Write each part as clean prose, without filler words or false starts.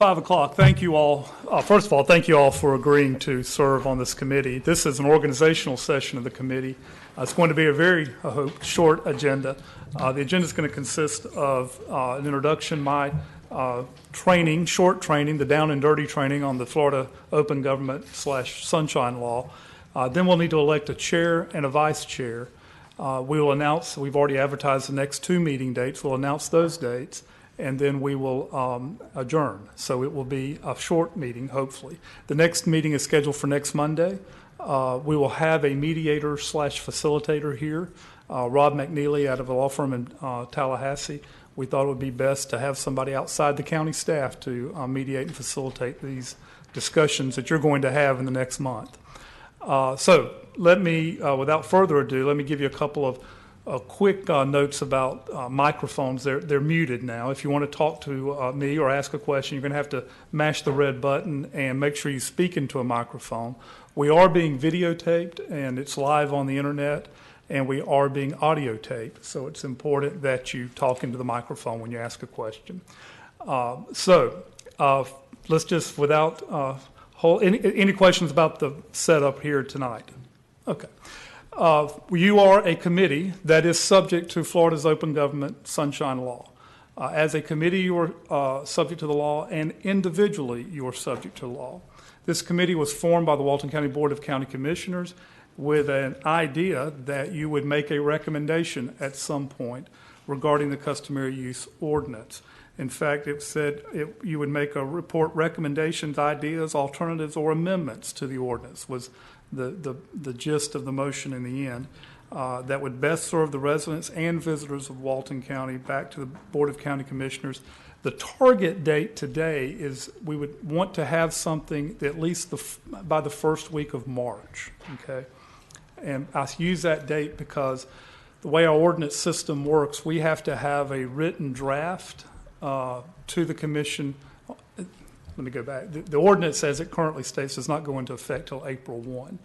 5 o'clock. Thank you all. First of all, thank you all for agreeing to serve on this committee. This is an organizational session of the committee. It's going to be a very, I hope, short agenda. The agenda is going to consist of an introduction, my short training, the down and dirty training on the Florida Open Government / Sunshine Law. Then we'll need to elect a chair and a vice chair. We will announce, we've already advertised the next 2 meeting dates. We'll announce those dates, and then we will adjourn. So it will be a short meeting, hopefully. The next meeting is scheduled for next Monday. We will have a mediator / facilitator here, Rob McNeely out of a law firm in Tallahassee. We thought it would be best to have somebody outside the county staff to mediate and facilitate these discussions that you're going to have in the next month. So let me, without further ado, let me give you a couple of quick notes about microphones. They're muted now. If you want to talk to me or ask a question, you're going to have to mash the red button and make sure you speak into a microphone. We are being videotaped, and it's live on the internet, and we are being audio taped, so it's important that you talk into the microphone when you ask a question. Let's just, without any questions about the setup here tonight? Okay. You are a committee that is subject to Florida's Open Government Sunshine Law. As a committee, you are subject to the law, and individually, you are subject to the law. This committee was formed by the Walton County Board of County Commissioners with an idea that you would make a recommendation at some point regarding the customary use ordinance. In fact, it said you would make a report recommendations, ideas, alternatives, or amendments to the ordinance was the gist of the motion in the end, that would best serve the residents and visitors of Walton County. Back to the Board of County Commissioners. The target date today is we would want to have something at least by the first week of March, okay? And I use that date because the way our ordinance system works, we have to have a written draft to the commission. Let me go back. The ordinance, as it currently states, does not go into effect till April 1.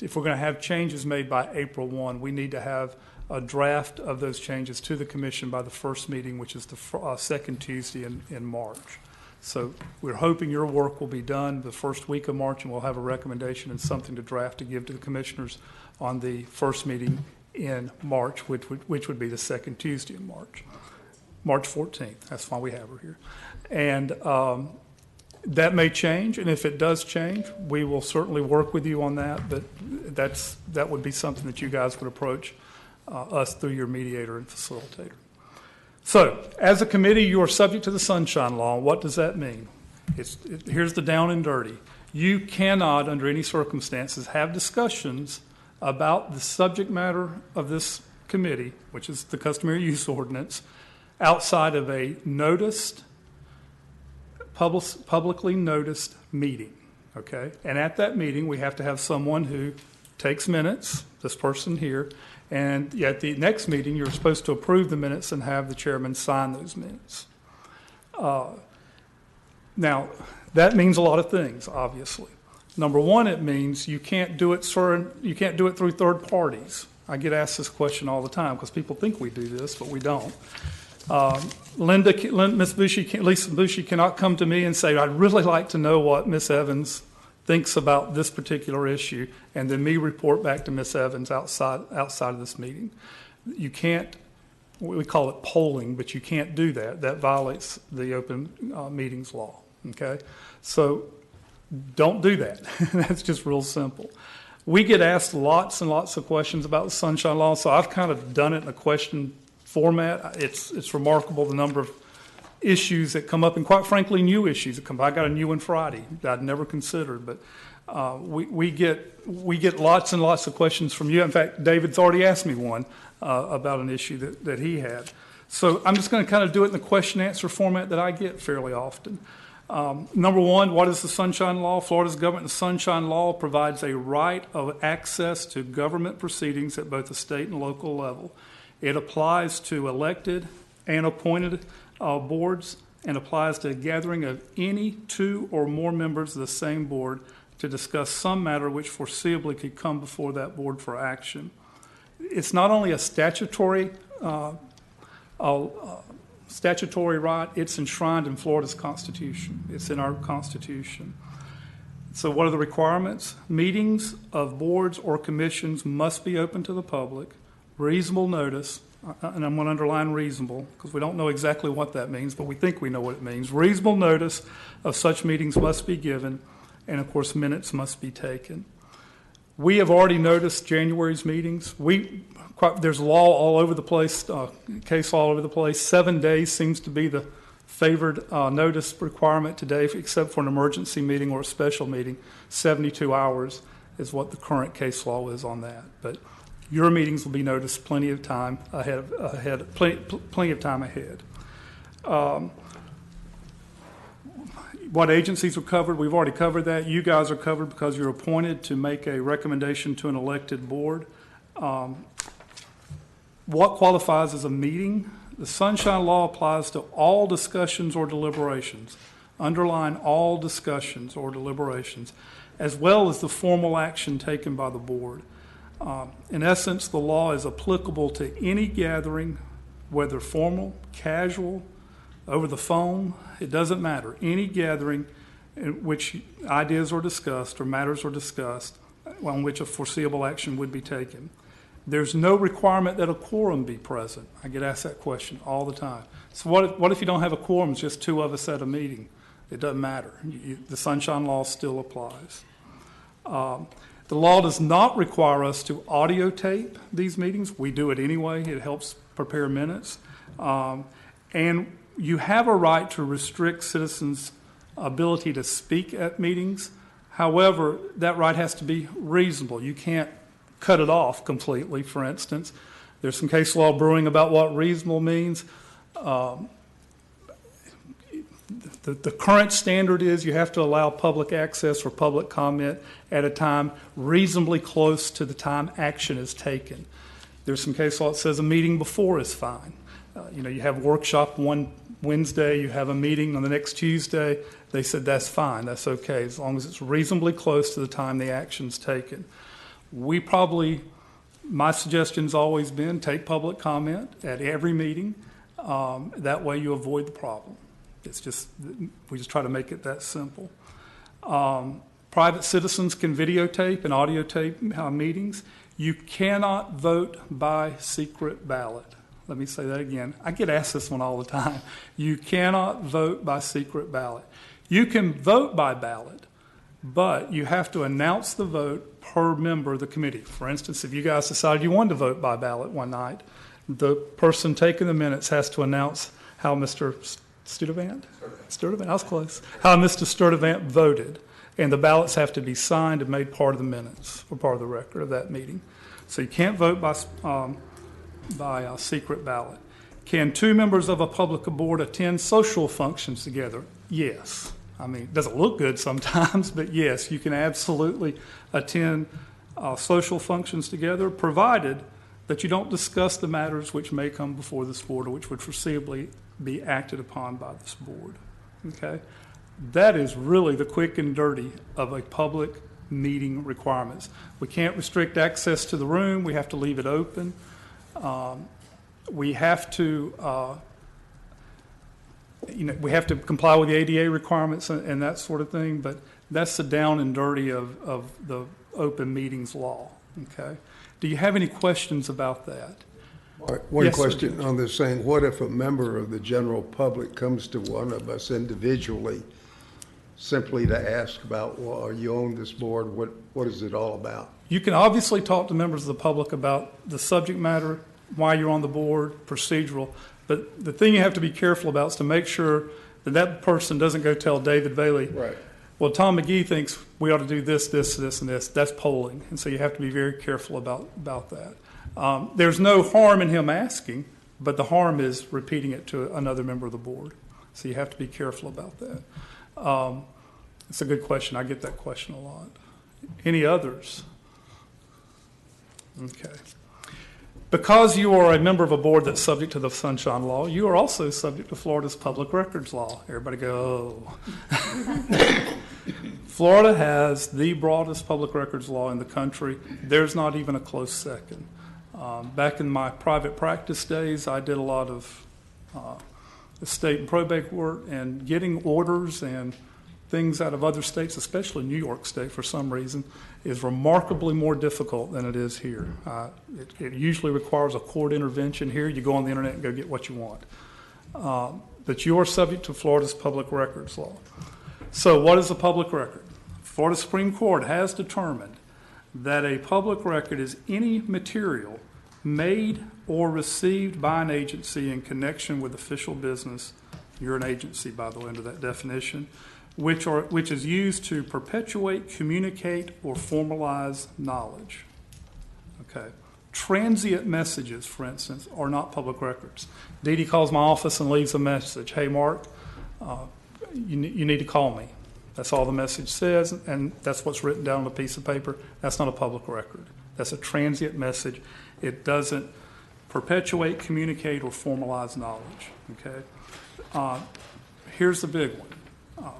If we're going to have changes made by April 1, we need to have a draft of those changes to the commission by the first meeting, which is the second Tuesday in March. So we're hoping your work will be done the first week of March, and we'll have a recommendation and something to draft to give to the commissioners on the first meeting in March, which would be the second Tuesday in March. March 14th. That's why we have her here. And that may change, and if it does change, we will certainly work with you on that, but that would be something that you guys would approach us through your mediator and facilitator. So, as a committee, you are subject to the Sunshine Law. What does that mean? Here's the down and dirty. You cannot, under any circumstances, have discussions about the subject matter of this committee, which is the customary use ordinance, outside of a publicly noticed meeting, okay? And at that meeting, we have to have someone who takes minutes, this person here, and at the next meeting, you're supposed to approve the minutes and have the chairman sign those minutes. Now, that means a lot of things, obviously. Number one, it means you can't do it through third parties. I get asked this question all the time because people think we do this, but we don't. Lisa Bushy cannot come to me and say, I'd really like to know what Ms. Evans thinks about this particular issue, and then me report back to Ms. Evans outside of this meeting. You can't, we call it polling, but you can't do that. That violates the open meetings law, okay? So don't do that. That's just real simple. We get asked lots and lots of questions about the Sunshine Law, so I've kind of done it in a question format. It's remarkable the number of issues that come up, and quite frankly, new issues that come up. I got a new one Friday that I'd never considered, but we get lots and lots of questions from you. In fact, David's already asked me one about an issue that he had. So I'm just going to kind of do it in the question-answer format that I get fairly often. Number one, what is the Sunshine Law? Florida's Government Sunshine Law provides a right of access to government proceedings at both the state and local level. It applies to elected and appointed boards, and applies to a gathering of any 2 or more members of the same board to discuss some matter which foreseeably could come before that board for action. It's not only a statutory statutory right. It's enshrined in Florida's Constitution. It's in our Constitution. So what are the requirements? Meetings of boards or commissions must be open to the public. Reasonable notice, and I'm going to underline reasonable because we don't know exactly what that means, but we think we know what it means. Reasonable notice of such meetings must be given, and of course minutes must be taken. We have already noticed January's meetings. There's law all over the place, case law all over the place. 7 days seems to be the favored notice requirement today, except for an emergency meeting or a special meeting. 72 hours is what the current case law is on that. But your meetings will be noticed plenty of time ahead. Plenty of time ahead. What agencies are covered? We've already covered that. You guys are covered because you're appointed to make a recommendation to an elected board. What qualifies as a meeting? The Sunshine Law applies to all discussions or deliberations. Underline all discussions or deliberations, as well as the formal action taken by the board. In essence, the law is applicable to any gathering, whether formal, casual, over the phone, it doesn't matter. Any gathering in which ideas are discussed or matters are discussed on which a foreseeable action would be taken. There's no requirement that a quorum be present. I get asked that question all the time. So what if you don't have a quorum? It's just two of us at a meeting. It doesn't matter. The Sunshine Law still applies. The law does not require us to audio tape these meetings. We do it anyway. It helps prepare minutes. And you have a right to restrict citizens' ability to speak at meetings. However, that right has to be reasonable. You can't cut it off completely, for instance. There's some case law brewing about what reasonable means. The current standard is you have to allow public access or public comment at a time reasonably close to the time action is taken. There's some case law that says a meeting before is fine. You have a workshop one Wednesday, you have a meeting on the next Tuesday. They said that's fine, that's okay, as long as it's reasonably close to the time the action's taken. My suggestion's always been take public comment at every meeting. That way you avoid the problem. We just try to make it that simple. Private citizens can videotape and audio tape meetings. You cannot vote by secret ballot. Let me say that again. I get asked this one all the time. You cannot vote by secret ballot. You can vote by ballot, but you have to announce the vote per member of the committee. For instance, if you guys decided you wanted to vote by ballot one night, the person taking the minutes has to announce how Mr. Sturdivant, I was close, how Mr. Sturdivant voted. And the ballots have to be signed and made part of the minutes or part of the record of that meeting. So you can't vote by a secret ballot. Can two members of a public board attend social functions together? Yes. I mean, it doesn't look good sometimes, but yes, you can absolutely attend social functions together, provided that you don't discuss the matters which may come before this board or which would foreseeably be acted upon by this board. Okay? That is really the quick and dirty of a public meeting requirements. We can't restrict access to the room. We have to leave it open. We have to we have to comply with the ADA requirements and that sort of thing, but that's the down and dirty of the open meetings law. Okay. Do you have any questions about that? One question on this saying, what if a member of the general public comes to one of us individually simply to ask about, well, are you on this board? What is it all about? You can obviously talk to members of the public about the subject matter, why you're on the board, procedural. But the thing you have to be careful about is to make sure that that person doesn't go tell David Bailey, right, well, Tom McGee thinks we ought to do this, this, this, and this. That's polling. And so you have to be very careful about that. There's no harm in him asking, but the harm is repeating it to another member of the board. So you have to be careful about that. It's a good question. I get that question a lot. Any others? Okay. Because you are a member of a board that's subject to the Sunshine Law, you are also subject to Florida's Public Records Law. Everybody go, oh. Florida has the broadest public records law in the country. There's not even a close second. Back in my private practice days, I did a lot of estate and probate court, and getting orders and things out of other states, especially New York State for some reason, is remarkably more difficult than it is here. It usually requires a court intervention. Here, you go on the internet and go get what you want. But you are subject to Florida's public records law. So what is a public record? Florida Supreme Court has determined that a public record is any material made or received by an agency in connection with official business. You're an agency, by the way, under that definition, which is used to perpetuate, communicate, or formalize knowledge. Okay. Transient messages, for instance, are not public records. Dee Dee calls my office and leaves a message. Hey, Mark, you need to call me. That's all the message says, and that's what's written down on a piece of paper. That's not a public record. That's a transient message. It doesn't perpetuate, communicate, or formalize knowledge. Okay. Here's the big one.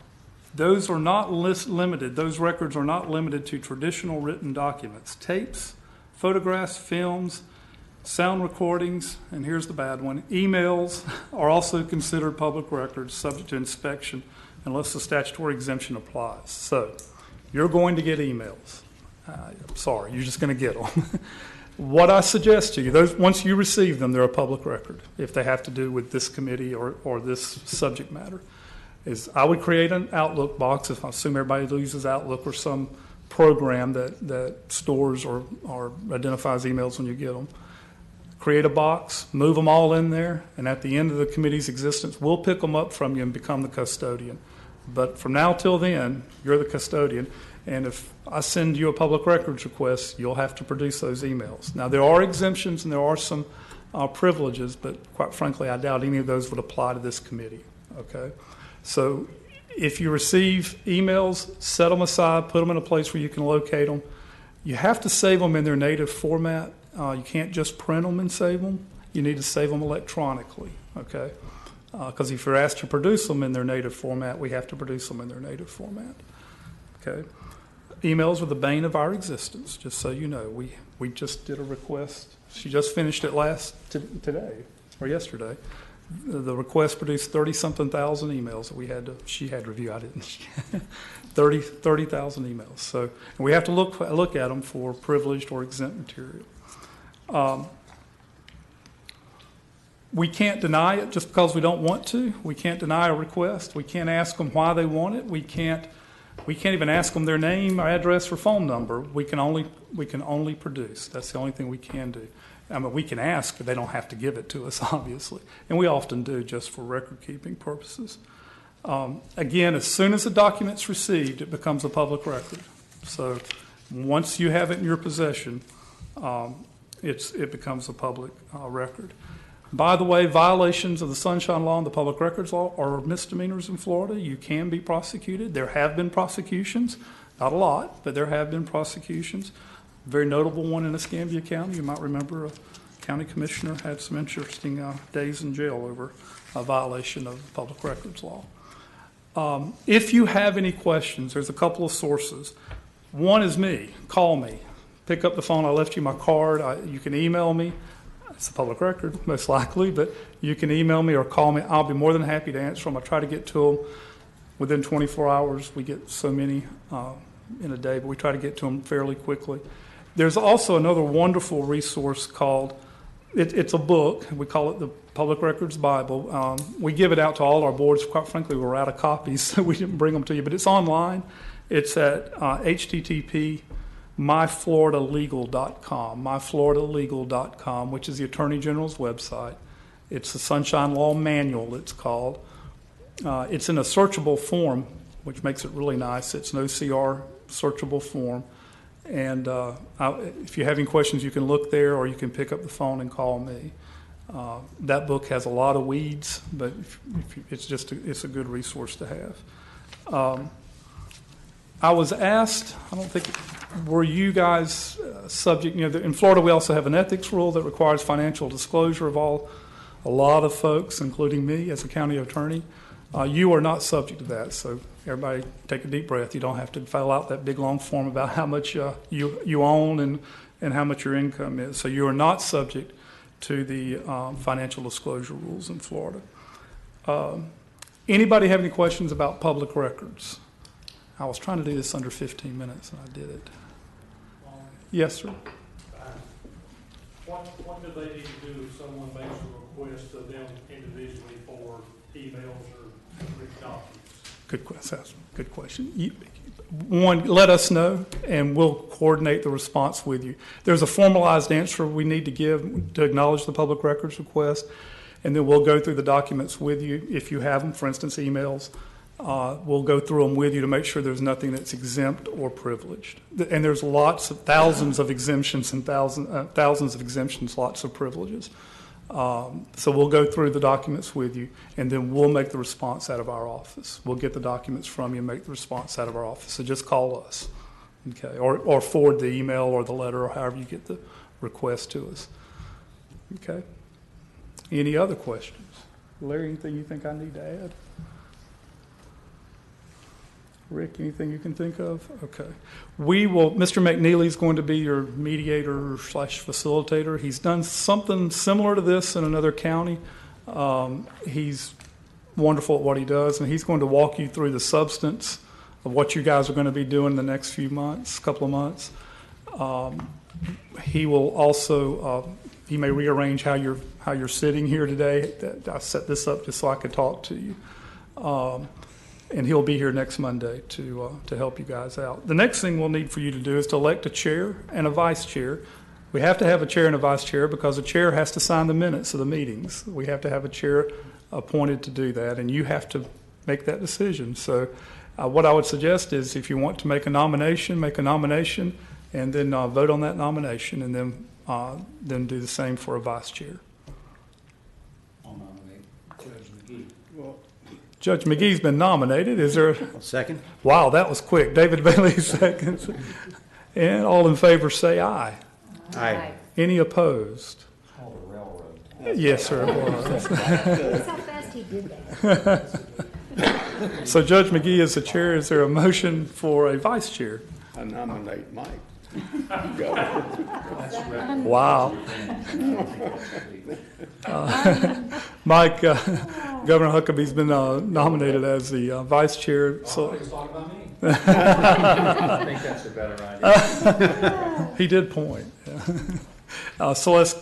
Those are not limited. Those records are not limited to traditional written documents. Tapes, photographs, films, sound recordings, and here's the bad one. Emails are also considered public records subject to inspection unless the statutory exemption applies. So you're going to get emails. Sorry, you're just going to get them. What I suggest to you, once you receive them, they're a public record if they have to do with this committee or this subject matter. Is I would create an Outlook box, if I assume everybody uses Outlook or some program that stores or identifies emails when you get them. Create a box, move them all in there, and at the end of the committee's existence, we'll pick them up from you and become the custodian. But from now till then, you're the custodian, and if I send you a public records request, you'll have to produce those emails. Now, there are exemptions and there are some privileges, but quite frankly, I doubt any of those would apply to this committee, okay? So if you receive emails, set them aside, put them in a place where you can locate them. You have to save them in their native format. You can't just print them and save them. You need to save them electronically, okay? Because if you're asked to produce them in their native format, we have to produce them in their native format, okay? Emails are the bane of our existence, just so you know. We just did a request. She just finished it today or yesterday. The request produced 30-something thousand emails that she had to review. I didn't. 30,000 emails. So and we have to look at them for privileged or exempt material. We can't deny it just because we don't want to. We can't deny a request. We can't ask them why they want it. We can't even ask them their name, address, or phone number. We can only produce. That's the only thing we can do. I mean, we can ask, but they don't have to give it to us, obviously. And we often do just for record-keeping purposes. Again, as soon as the document's received, it becomes a public record. So once you have it in your possession, it becomes a public record. By the way, violations of the Sunshine Law and the Public Records Law are misdemeanors in Florida. You can be prosecuted. There have been prosecutions, not a lot, but there have been prosecutions. Very notable one in Escambia County. You might remember a county commissioner had some interesting days in jail over a violation of the public records law. If you have any questions, there's a couple of sources. One is me. Call me. Pick up the phone. I left you my card. You can email me. It's a public record, most likely, but you can email me or call me. I'll be more than happy to answer them. I try to get to them within 24 hours. We get so many in a day, but we try to get to them fairly quickly. There's also another wonderful resource called, it's a book. We call it the Public Records Bible. We give it out to all our boards. Quite frankly, we're out of copies, so we didn't bring them to you, but it's online. It's at http myfloridalegal.com, which is the Attorney General's website. It's the Sunshine Law Manual, it's called. It's in a searchable form, which makes it really nice. It's an OCR searchable form. And if you have any questions, you can look there or you can pick up the phone and call me. That book has a lot of weeds, but it's a good resource to have. I was asked, I don't think, were you guys subject, in Florida we also have an ethics rule that requires financial disclosure of a lot of folks, including me as a county attorney. You are not subject to that, so everybody take a deep breath. You don't have to fill out that big long form about how much you own and how much your income is. So you are not subject to the financial disclosure rules in Florida. Anybody have any questions about public records? I was trying to do this under 15 minutes, and I did it. Yes, sir. What do they need to do if someone makes a request to them individually for emails or written documents? That's a good question. One, let us know, and we'll coordinate the response with you. There's a formalized answer we need to give to acknowledge the public records request, and then we'll go through the documents with you if you have them, for instance, emails. We'll go through them with you to make sure there's nothing that's exempt or privileged. And there's thousands of exemptions and thousands of exemptions, lots of privileges. So we'll go through the documents with you, and then we'll make the response out of our office. We'll get the documents from you and make the response out of our office. So just call us, okay, or forward the email or the letter or however you get the request to us. Okay. Any other questions? Larry, anything you think I need to add? Rick, anything you can think of? Okay. Mr. McNeely is going to be your mediator / facilitator. He's done something similar to this in another county. He's wonderful at what he does, and he's going to walk you through the substance of what you guys are going to be doing the next couple of months. He will also, he may rearrange how you're sitting here today. I set this up just so I could talk to you. And he'll be here next Monday to help you guys out. The next thing we'll need for you to do is to elect a chair and a vice chair. We have to have a chair and a vice chair because a chair has to sign the minutes of the meetings. We have to have a chair appointed to do that, and you have to make that decision. So what I would suggest is if you want to make a nomination, and then vote on that nomination, and then do the same for a vice chair. I'll nominate Judge McGee. Judge McGee's been nominated. Is there? Second. Wow, that was quick. David Bailey seconds. And all in favor say aye. Aye. Any opposed? Called a railroad. Yes, sir, it was. That's how fast he did that. So Judge McGee is the chair. Is there a motion for a vice chair? I nominate Mike. Wow. Mike, Governor Huckabee's been nominated as the vice chair. So Talk about me. I think that's a better idea. he did point. Celeste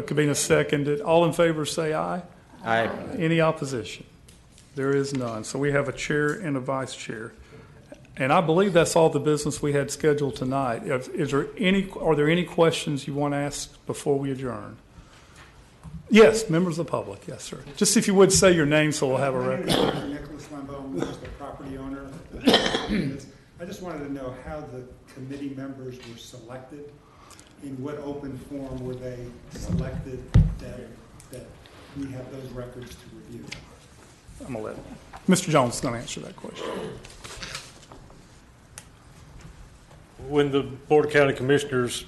Cabina seconded. All in favor say aye. Aye. Any opposition? There is none. So we have a chair and a vice chair. And I believe that's all the business we had scheduled tonight. Are there any questions you want to ask before we adjourn? Yes, members of the public. Yes, sir. Just if you would say your name so we'll have a record. Nicholas Limbo, I'm just the property owner. I just wanted to know how the committee members were selected. In what open form were they selected that we have those records to review? I'm going to let Mr. Jones is going to answer that question. When the Board of County Commissioners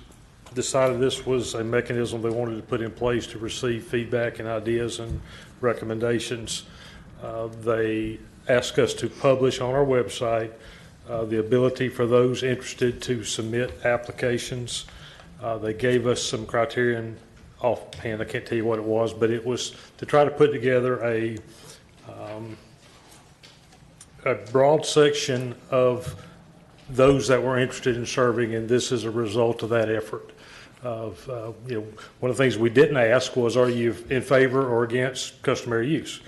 decided this was a mechanism they wanted to put in place to receive feedback and ideas and recommendations, they asked us to publish on our website the ability for those interested to submit applications. They gave us some criterion offhand. I can't tell you what it was, but it was to try to put together a broad section of those that were interested in serving, and this is a result of that effort. One of the things we didn't ask was, are you in favor or against customary use?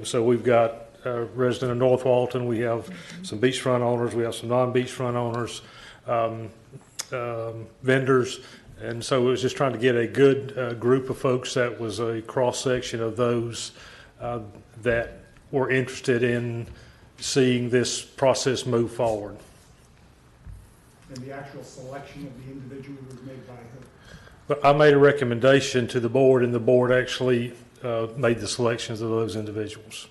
So we've got a resident of North Walton, we have some beachfront owners, we have some non-beachfront owners, vendors, and so it was just trying to get a good group of folks that was a cross-section of those that were interested in seeing this process move forward. And the actual selection of the individual was made by who? But I made a recommendation to the board, and the board actually made the selections of those individuals.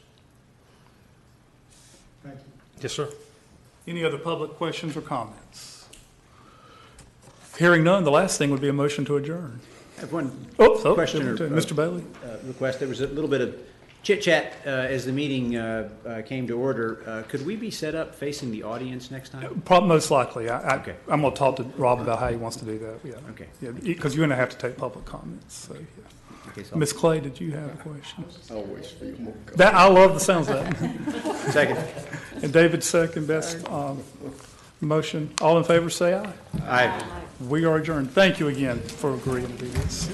Thank you. Yes, sir. Any other public questions or comments? Hearing none, the last thing would be a motion to adjourn. I have one Oh, question or Mr. Bailey? request. There was a little bit of chit-chat as the meeting came to order. Could we be set up facing the audience next time? Most likely. Okay. I'm going to talk to Rob about how he wants to do that. Yeah. Okay. Yeah, because you're going to have to take public comments. So, yeah. Okay, so- Ms. Clay, did you have a question? I always feel more comfortable. That, I love the sounds of that. Second. And David second, best motion. All in favor, say aye. Aye. We are adjourned. Thank you again for agreeing to do this.